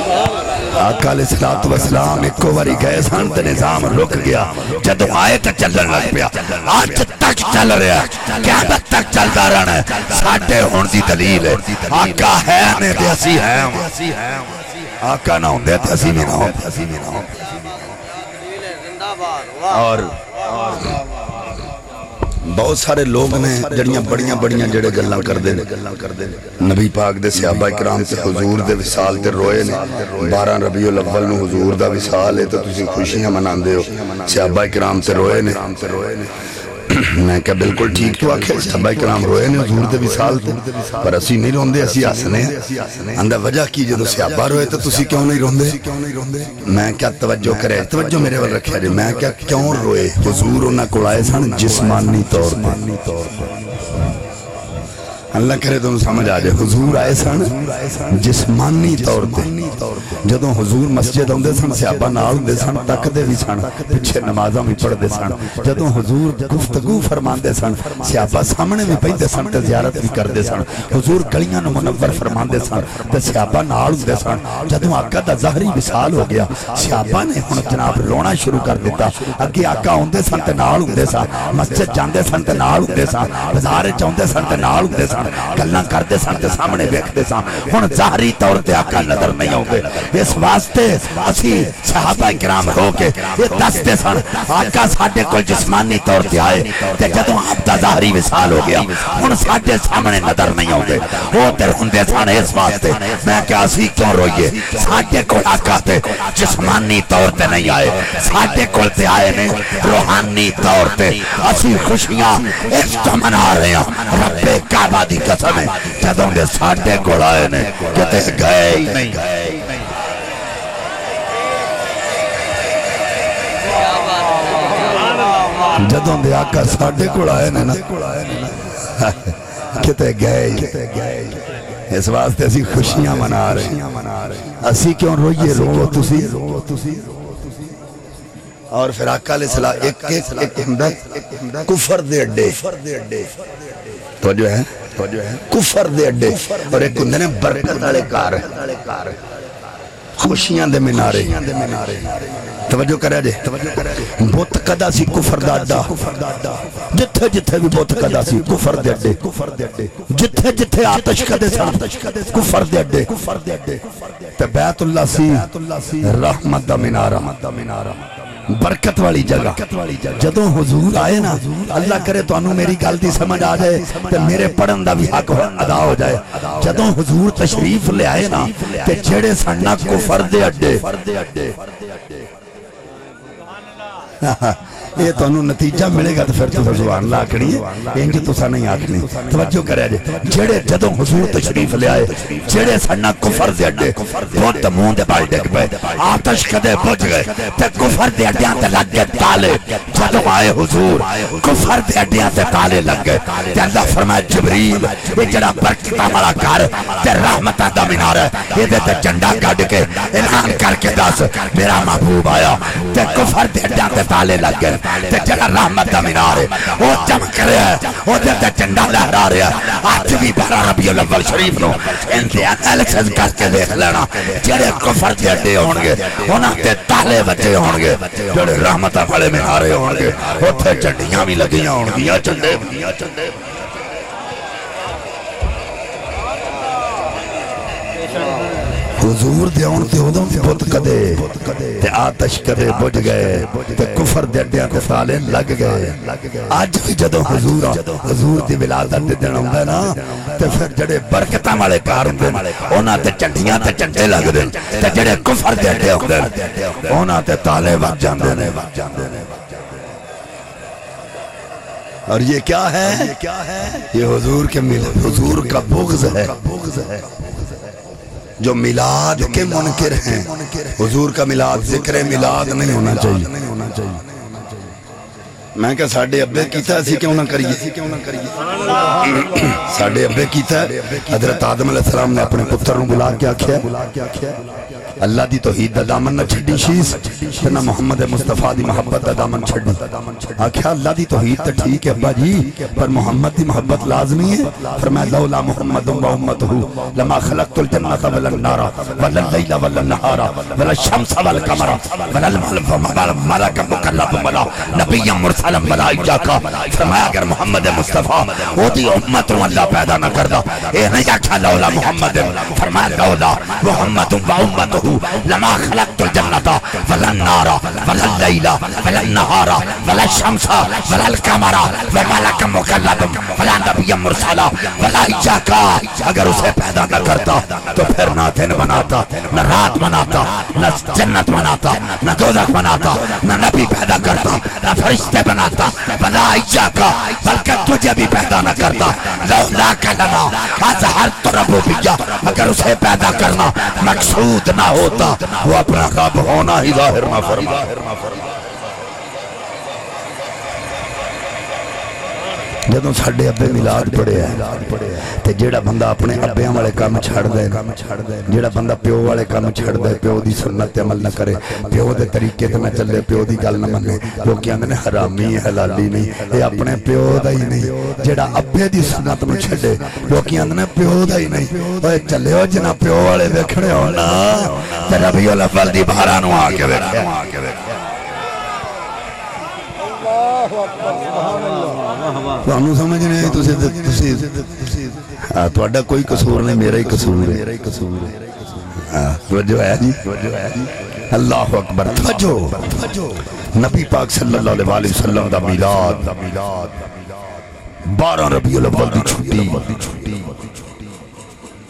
آقا علیہ الصلوۃ والسلام ایک باری گئے سن تے نظام رک گیا جدوں آئے تے چلن لگ پیا اج تک چل رہا قیامت تک چلدا رہنا ہے ساڈے ہون دی دلیل ہے آقا ہے نے تے اسی ہیں آقا نہ ہوندے تے اسی نہیں نہ ہوندے اور بہت سارے لوگ نے جڑیاں بڑیاں جڑے گلاں کردے نبی پاک دے صحابہ کرام تے حضور دے وصال تے روئے نے 12 ربیع الاول نو حضور دا وصال ہے تو تسی خوشیاں مناندے ہو صحابہ کرام تے روئے نے میں کہا بالکل ٹھیک تو آکھے صحابہ کرام روئے نے حضور دے وصال تے پر اسی نہیں روندے اسی ہسنے اندر وجہ کی جدو صحابہ روئے تو تسی کیوں نہیں روندے میں کیا توجہ کرے توجہ میرے ول رکھیا جی میں کیا کیوں روئے حضور انہاں کول آئے سن جسمانی طور پر اللہ کرے تم سمجھ آ جائے حضور آئے سن جسمانی طور پہ جدوں حضور مسجد آندے سن صحابہ نال ہوندے سن تکدے بھی سن پیچھے نمازاں بھی پڑھدے سن جدوں حضور گفتگو فرماندے سن صحابہ سامنے بھی پہندے سن تے زیارت بھی کردے سن حضور گلیاں نو منور فرماندے سن تے صحابہ نال ہوندے سن جدوں آقا دا ظاہری وصال ہو گیا صحابہ نے ہن جناب رونا شروع کر دیتا اگے آقا ہوندے سن تے نال ہوندے سن مسجد جاندے سن تے نال ہوندے سن بازار وچ اوندے سن تے نال ہوندے سن گلاں کردے سن تے سامنے ویکھدے سن ہن ظاہری طور تے آقا نظر نہیں آوندے اس واسطے اسی صحابہ کرام ہو کے یہ دستے سن آقا ساڈے کول جسمانی طور تے آئے تے جدوں آپ دا ظاہری وصال ہو گیا ہن ساڈے سامنے نظر نہیں آوندے او تے ہوندے سن اس واسطے میں کہ اسی کیوں روئیے ساڈے کول آقا تے جسمانی طور تے نہیں آئے ساڈے کول تے آئے نے روحانی طور تے اسی خوشیاں اس تو منا رہے ہیں رب کعبہ دی قسم ہے جدوں دے ساڈے کول آئے نے کتے گئے ہی نہیں جدوں دے آقا ساڈے کول آئے نے نا کتے گئے اس واسطے اسی خوشیاں منا رہے ہیں اسی کیوں روئیے رو تسی اور پھر آقا علیہ السلام ایک کفر دے اڈے توجہ ہے کفر دے اڈے اور ایک ہندے نے برکت والے کار خوشیاں دے منارے توجہ کرے جے بت کدا سی کفر دا اڈا جتھے جتھے بھی بت کدا سی کفر دے اڈے جتھے جتھے آتش کدے سن کفر دے اڈے تے بیت اللہ سی رحمت دا منارہ برکت والی جگہ جدوں حضور آئے نا اللہ کرے تو انہوں میری گل دی سمجھ آ جائے تے میرے پڑھن دا بھی حق ادا ہو جائے جدوں حضور تشریف لے آئے نا تے جڑے سننا کفر دے اڈے یہ تو انہوں نتیجہ ملے گا تو پھر تو سبحان اللہ آکھنی ہے انجی تو سا نہیں آکھنی توجہ کرے جے جڑے جدوں حضور تشریف لے آئے جڑے سننا کفر دے اڈے بہت مون دے بال ڈگ پے آتش کدے بجھ گئے تے کفر دے اڈیاں تے لگ گئے تالے جدوں آئے حضور کفر دے اڈیاں تے تالے لگ گئے تے اللہ فرمایا جبریل یہ جڑا برکتاں والا گھر تے رحمتاں دا مینار ہے یہ تے جھنڈا کڈ کے اعلان کر کے دس میرا محبوب آیا تے کفر دے اڈیاں تے تالے لگ گئے تے جڑا رحمت دا مینار ہے وہ چمک رہا ہے وہ تے جھنڈا لہرا رہا ہے آج بھی 12 ربیع الاول شریف نو انتہا ایلیکشن کر کے دیکھ لینا جڑے کفر دے اڈے ہون گے انہاں تے تالے بچے ہون گے جڑے رحمت والے مینارے ہون گے اوتھے جھنڈیاں بھی لگیاں ہون گیاں جھنڈے حضور دے آن تے ادوں بت کدے تے آتش کدے بجھ گئے تے کفر دے اڈیاں تے تالے لگ گئے اج بھی جدوں حضور دی ولادت دے دن ہوندا نا تے پھر جڑے برکتاں والے کار ہوندے انہاں تے جھنڈیاں تے جھنڈے لگدے تے جڑے کفر دے اڈے ہوندے انہاں تے تالے وج جاندے نے اور یہ کیا ہے یہ حضور کے حضور کا بغض ہے جو میلاد کے منکر ہیں حضور کا میلاد ذکر میلاد نہیں ہونا چاہیے میں کہا ساڑھے ابے کیتا اسی کیوں نہ کریے ساڑھے ابے کیتا حضرت آدم علیہ السلام نے اپنے پتر نو بلا کے آکھیا اللہ دی توحید دا دامن نہ چھڑی شیس نہ محمد مصطفیٰ دی محبت دا دامن چھڑی آکھیا اللہ دی توحید تے ٹھیک ہے ابا جی پر محمد دی محبت لازمی ہے فرمایا لولا محمد و امتہ لما خلقت الجنۃ والنار واللیل والنہار والشمس والقمر والملک مکلف ولا نبی مرسل ملائکہ فرمایا اگر محمد مصطفیٰ وہ دی امت اللہ پیدا نہ کردا اے نہیں آکھا لولا محمد فرمایا لولا محمد و امتہ لما خلقت الجنۃ والنار واللیل والنہار والشمس والقمر والملک مکلف ولا نبی مرسل ملائکہ اگر اسے پیدا نہ کرتا تو پھر نہ دن بناتا نہ رات بناتا نہ جنت بناتا نہ دوزخ بناتا نہ نبی پیدا کرتا نہ فرشتے بناتا ملائکہ بلکہ تجھے بھی پیدا نہ کرتا لولا کلمہ اظہرت ربوبیہ اگر اسے پیدا کرنا مقصود نہ ہوتا وہ اپنا رب ہونا ہی ظاہر نہ فرما جدوں ساڈے ابے میلاد پڑھے ہیں تے جیڑا بندہ اپنے ابیاں والے کام چھڑ دے جیڑا بندہ پیو والے کام چھڑ دے پیو دی سنت تے عمل نہ کرے پیو دے طریقے تے نہ چلے پیو دی گل نہ منے لوگ کہندے نے حرامی ہے حلالی نہیں اے اپنے پیو دا ہی نہیں جیڑا ابے دی سنت نو چھڈے لوگ کہندے نے پیو دا ہی نہیں اوے چلیو جنا پیو والے ویکھنے ہونا تے ربیع الاول دی 12 نو آ کے ویکھیا تانوں سمجھ نہیں تہاڈا کوئی قصور نہیں میرا ہی قصور ہے توجہ ہے جی اللہ اکبر توجہ نبی پاک صلی اللہ علیہ وسلم دا میلاد 12 ربیع الاول دی چھٹی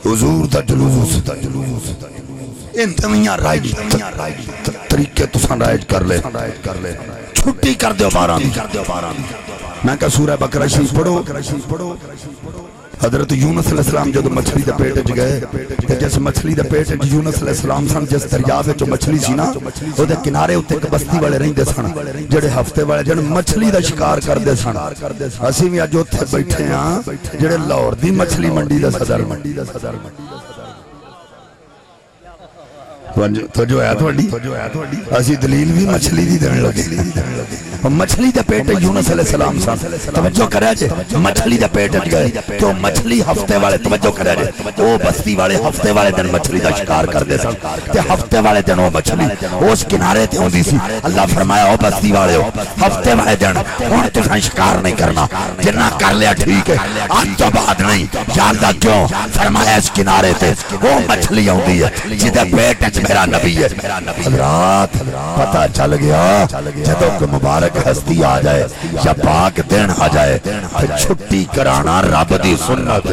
حضور دا جلوس انتمیاں رائج طریقے تساں رائج کر لے چھٹی کر دیو 12 دی میں کہا سورہ بقرہ شریف پڑھو حضرت یونس علیہ السلام جب مچھلی دے پیٹ وچ گئے تے جس مچھلی دے پیٹ وچ یونس علیہ السلام سن جس دریا وچ مچھلی سی نا او دے کنارے اوتے ایک بستی والے رہندے سن جڑے ہفتے والے جن مچھلی دا شکار کردے سن اسی وی اج اوتھے بیٹھے ہاں جڑے لاہور دی مچھلی منڈی دا صدر تو جو ہے اسی دلیل بھی مچھلی دی دین لگے مچھلی دے پیٹ یونس علیہ السلام سن توجہ کریا جے مچھلی دے پیٹ گئے تو مچھلی ہفتے والے توجہ کریا جے او بستی والے ہفتے والے دن مچھلی دا شکار کردے سن تے ہفتے والے دن او مچھلی اس کنارے تے ہوندی سی اللہ فرمایا او بستی والے ہفتے والے دن ہن تساں شکار نہیں کرنا جنہ کر لیا ٹھیک ہے اج تو بعد نہیں جاندا کیوں فرمایا اس کنارے تے او مچھلی ہوندی ہے جدے پیٹ میرا نبی ہے حضرات پتہ چل گیا جدوں کہ مبارک ہستی آ جائے یا پاک دن آ جائے پھر چھٹی کرانا رب دی سنت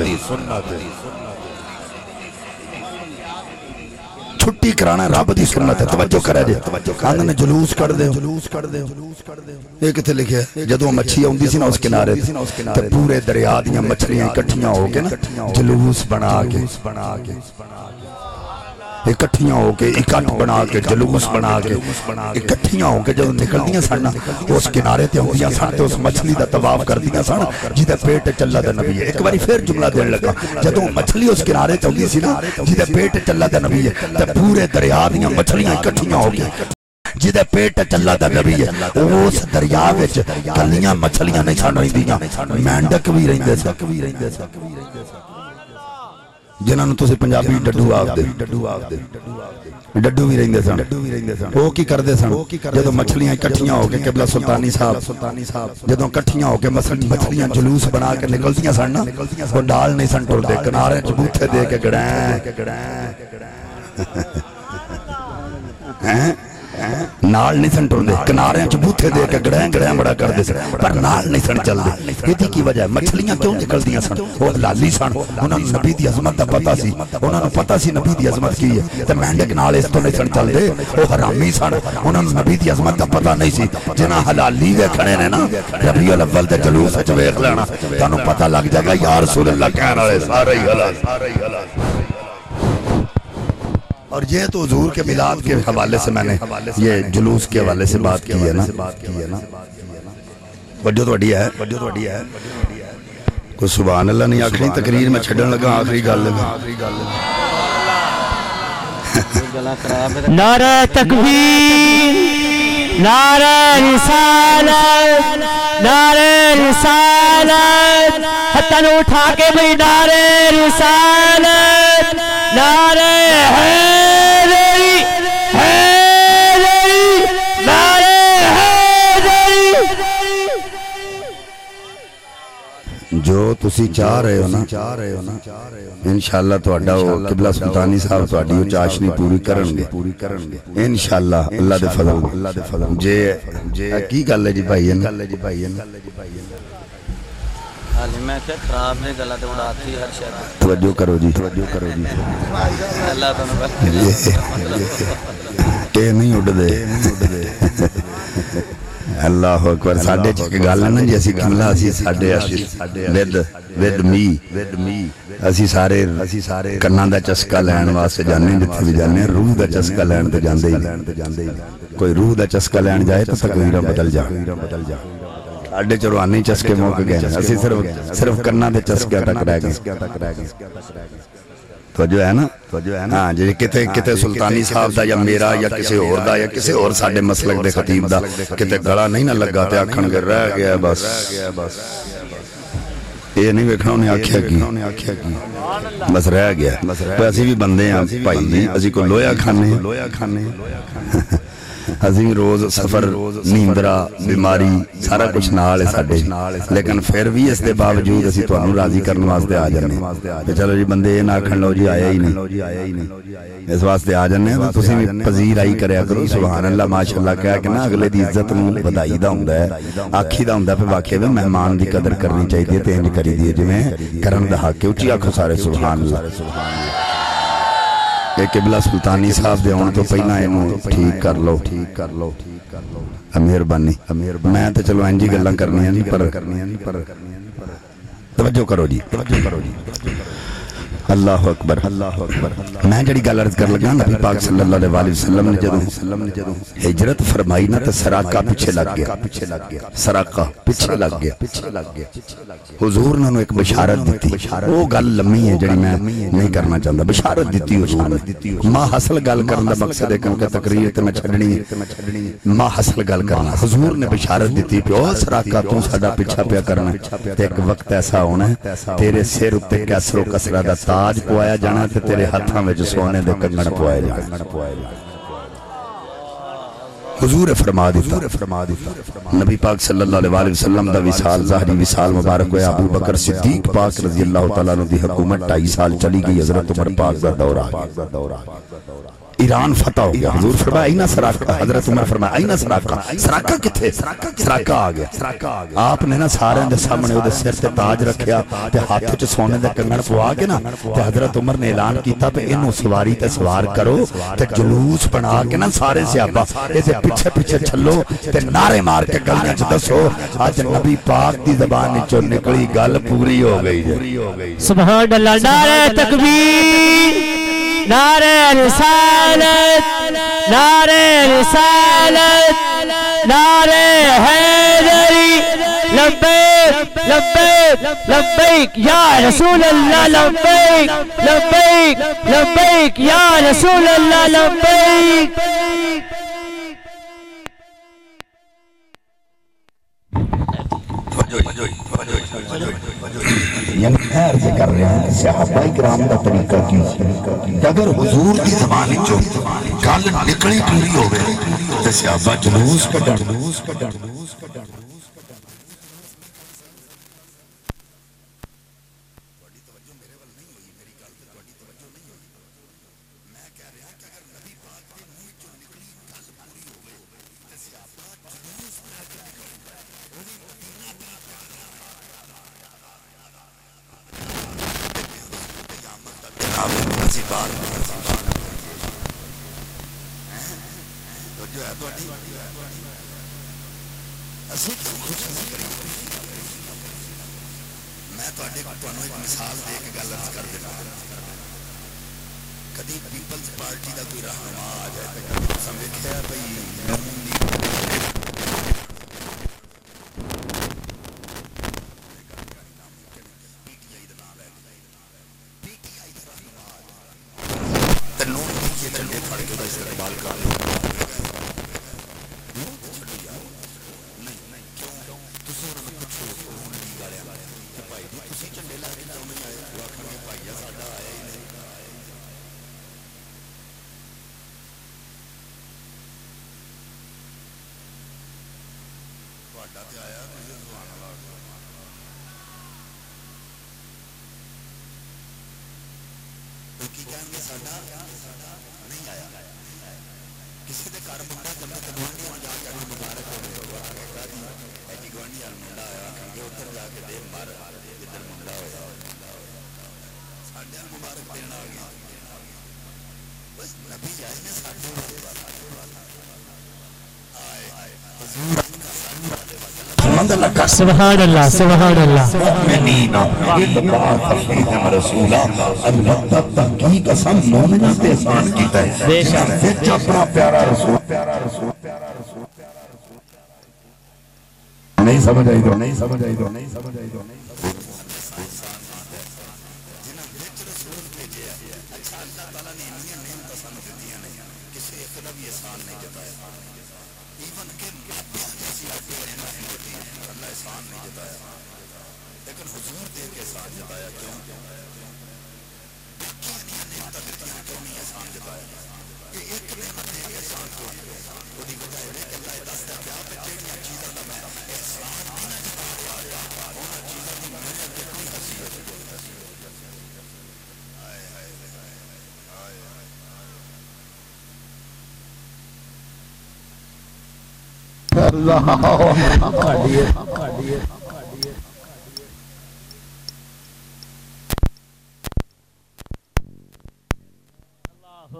چھٹی کرانا رب دی سنت ہے توجہ کرے جے کہندے نے جلوس کر دے ایک تے لکھیا جدوں مچھی اوندی سی نا اس کنارے تے پورے دریا دیاں مچھلیاں اکٹھیاں ہو کے نا جلوس بنا کے اکٹھیاں ہو کے اکٹھ بنا کے جلوس بنا کے اکٹھیاں ہو کے جب نکلدیاں سن اس کنارے تے ہوندیاں سن تے اس مچھلی دا طواف کردیاں سن جدے پیٹ چلا دا نبی ہے ایک باری پھر جملہ دین لگا جدوں مچھلی اس کنارے تے ہوندی سی نا جدے پیٹ چلا دا نبی ہے تے پورے دریا دیاں مچھلیاں اکٹھیاں ہو کے جدے پیٹ چلا دا نبی ہے اس دریا وچ کلیاں مچھلیاں نہیں سن رہندیاں مینڈک وی رہندے سن جنہاں نوں تسی پنجابی ڈڈو آکھ دے ڈڈو بھی رہندے سن وہ کی کردے سن جدوں مچھلیاں اکٹھیاں ہو کے قبلہ سلطانی صاحب جدوں اکٹھیاں ہو کے مچھلیاں جلوس بنا کے نکلدیاں سن نا وہ ڈال نہیں سن ٹردے کنارے چ بوٹھے دے کے گڑیں نال نہیں سن ٹردے کنارے چ بوٹھے دے کے گڑیں بڑا کردے سن پر نال نہیں سن چلدے ایدی کی وجہ مچھلیاں کیوں نکلدیاں سن وہ حلالی سن انہاں نوں نبی دی عظمت دا پتہ سی انہاں نوں پتہ سی نبی دی عظمت کی ہے تے مہندک نال اس تو نہیں سن چلدے وہ حرامی سن انہاں نوں نبی دی عظمت دا پتہ نہیں سی جنہاں حلالی ویکھنے نے نا ربیع الاول دے جلوس وچ ویکھ لینا تانوں پتہ لگ جائے گا یا رسول اللہ کہن والے سارے ہی حلال اور یہ تو حضور کے میلاد کے حوالے سے میں نے یہ جلوس کے حوالے سے بات کی ہے نا وجہ تو ہے کوئی سبحان اللہ نہیں آخری تقریر میں چھڑن لگا آخری گل لگا گلا خراب ہے نعرہ تکبیر نعرہ رسالت نعرہ رسالت ہتھاں اٹھا کے بھئی نعرہ رسالت نعرہ حیدری حیدری نعرہ حیدری جو تسی چاہ رہے ہو نا انشاءاللہ تہاڈا او قبلہ سلطانی صاحب تہاڈی او چاشنی پوری کرن گے انشاءاللہ اللہ دے فضل جے کی گل ہے جی بھائی حالی میں کہ خراب ہے گلا تے اڑاتی ہر شے توجہ کرو جی اللہ تانوں بخشے کہ نہیں اڑ دے اللہ اکبر ساڈے چ گل ہے نا جی اسی قبلہ اسی ساڈے ود می اسی سارے کناں دا چسکا لین واسطے جانے جتھے بھی جانے روح دا چسکا لین تے جاندے ہی کوئی روح دا چسکا لین جائے تو تقدیراں بدل جا ساڈے چ روحانی چسکے موک گئے اسی صرف کناں دے چسکے تک رہ گئے تو جو ہے نا ہاں جی کتے سلطانی صاحب دا یا میرا یا کسی اور دا یا کسی اور ساڈے مسلک دے خطیب دا کتے گلا نہیں نہ لگا تے آکھن گے رہ گیا بس یہ نہیں ویکھنا انہیں آکھیا کی بس رہ گیا اسی بھی بندے ہیں بھائی جی اسی کو لویا کھانے اسی روز سفر نیندرا بیماری سارا کچھ نال ہے ساڈے لیکن پھر بھی اس دے باوجود اسی تانوں راضی کرن واسطے آ جانے تے چلو جی بندے نہ آکھن لو جی آیا ہی نہیں اس واسطے آ جانے تو تسی بھی پذیر آئی کریا کرو سبحان اللہ ماشاءاللہ کہہ کے نا اگلے دی عزت نوں بدائی دا ہوندا ہے آکھی دا ہوندا پہ واقعی میں مہمان دی قدر کرنی چاہیے تے انج کری دی جویں کرن دا حق ہے اونچی آکھو سارے سبحان اللہ کہ قبلہ سلطانی صاحب دے ہون تو پہلا اینوں ٹھیک کر لو مہربانی میں تے چلو انجی گلاں کرنیاں نہیں پر توجہ کرو جی اللہ اکبر میں جڑی گل عرض کر لگا نبی پاک صلی اللہ علیہ وسلم نے جدوں ہجرت فرمائی نا تے سراقہ پیچھے لگ گیا سراقہ پیچھے لگ گیا حضور نے ایک بشارت دیتی وہ گل لمبی ہے جڑی میں نہیں کرنا چاہتا بشارت دیتی حضور نے ماں حاصل گل کرنے دا مقصد ہے کیونکہ تقریر تے میں چھڈنی ماں حاصل گل کرنا حضور نے بشارت دیتی کہ او سراقہ تو ساڈا پیچھا پیا کرنا تے ایک وقت ایسا ہونا ہے تیرے سر اتے کیسر و کسرہ دا تاج پوایا جانا تے تیرے ہاتھاں وچ سونے دے کنگن پوائے جانا حضور فرما دیتا نبی پاک صلی اللہ علیہ وسلم دا وصال ظاہری وصال مبارک ہویا ابو بکر صدیق پاک رضی اللہ تعالیٰ عنہ دی حکومت 2.5 سال چلی گئی حضرت عمر پاک دا دور آ گیا ایران فتح ہو گیا حضور فرمایا اینا سراقہ حضرت عمر فرمایا اینا سراقہ کتھے سراقہ آ گیا آپ نے نا سارے دے سامنے دے سر تے تاج رکھیا تے ہاتھ وچ سونے دے کنگن پوا کے نا تے حضرت عمر نے اعلان کیتا کہ اینو سواری تے سوار کرو تے جلوس بنا کے نا سارے صحابہ ایسے پیچھے پیچھے چلو تے نعرے مار کے گلیاں چ دسو اج نبی پاک دی زبان وچوں نکلی گل پوری ہو گئی سبحان اللہ نعرہ تکبیر نعرہ رسالت نعرہ رسالت نعرہ حیدری لبیک لبیک لبیک یا رسول اللہ لبیک لبیک لبیک یا رسول اللہ لبیک یعنی عرض کر رہے ہیں کہ صحابہ کرام کا طریقہ کی اگر حضور کی زبان جو گل نکلی پوری ہوئے تو صحابہ جلوس کٹن میں ایک مثال دے کے گل عرض کر دینا کدی پیپلز پارٹی کا کوئی رہنما آ جائے تو سمجھے بھائی سبحان اللہ سبحان اللہ مؤمنین اتباع فیہم رسولا البتہ تحقیق اسم مومنہ تے احسان کیتا ہے بے شک وچ اپنا پیارا رسول نہیں سمجھ آئی دو نہیں سمجھ آئی دو نہیں سمجھ آئی دو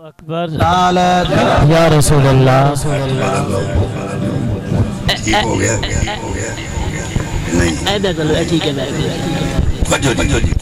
اکبر یا رسول اللہ ٹھیک ہو گیا نہیں ایدہ چلو ٹھیک ہے فجو جی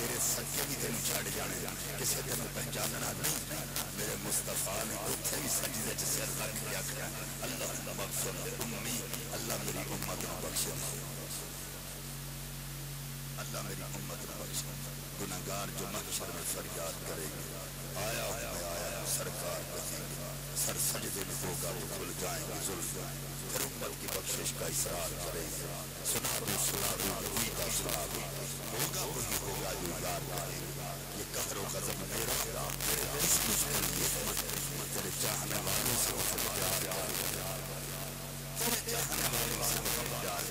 تیرے سکے بھی تینوں چھاڑ جانے کسی تینوں پہچاننا نہیں میرے مصطفیٰ نے اتھے بھی سجدے جسے رکھ کے آکھا اللہ مغفر امی اللہ میری امت نہ بخشے اللہ میری امت نہ بخشے گناہگار جو محشر میں فریاد کرے گے آیا میں آیا سرکار کہیں گے سر سجدے میں ہوگا تو کھل جائیں گے ظلم پھر امت کی بخشش کا اصرار کریں گے سنا دو وہی کا سنا دو ہوگا وہی ہوگا جو یاد کرے گا یہ قہر و غضب میرا تیرے اس دشمن یہ تیرے چاہنے والوں سے وفا پیار تیرے چاہنے والوں سے وفا پیار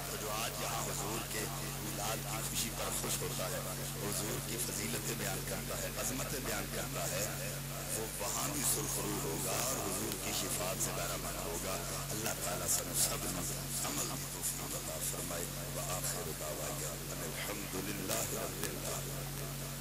تو جو آج یہاں حضور کے میلاد کی خوشی پر خوش ہوتا ہے حضور کی فضیلتیں بیان کرتا ہے عظمتیں بیان کرتا ہے وہ وہاں بھی سرخرو ہوگا اور حضور کی شفاعت سے بہرمند ہوگا اللہ تعالیٰ سے سب عمل کی توفیق عطا فرمائے وآخر دعوانا الحمدللہ رب العالمین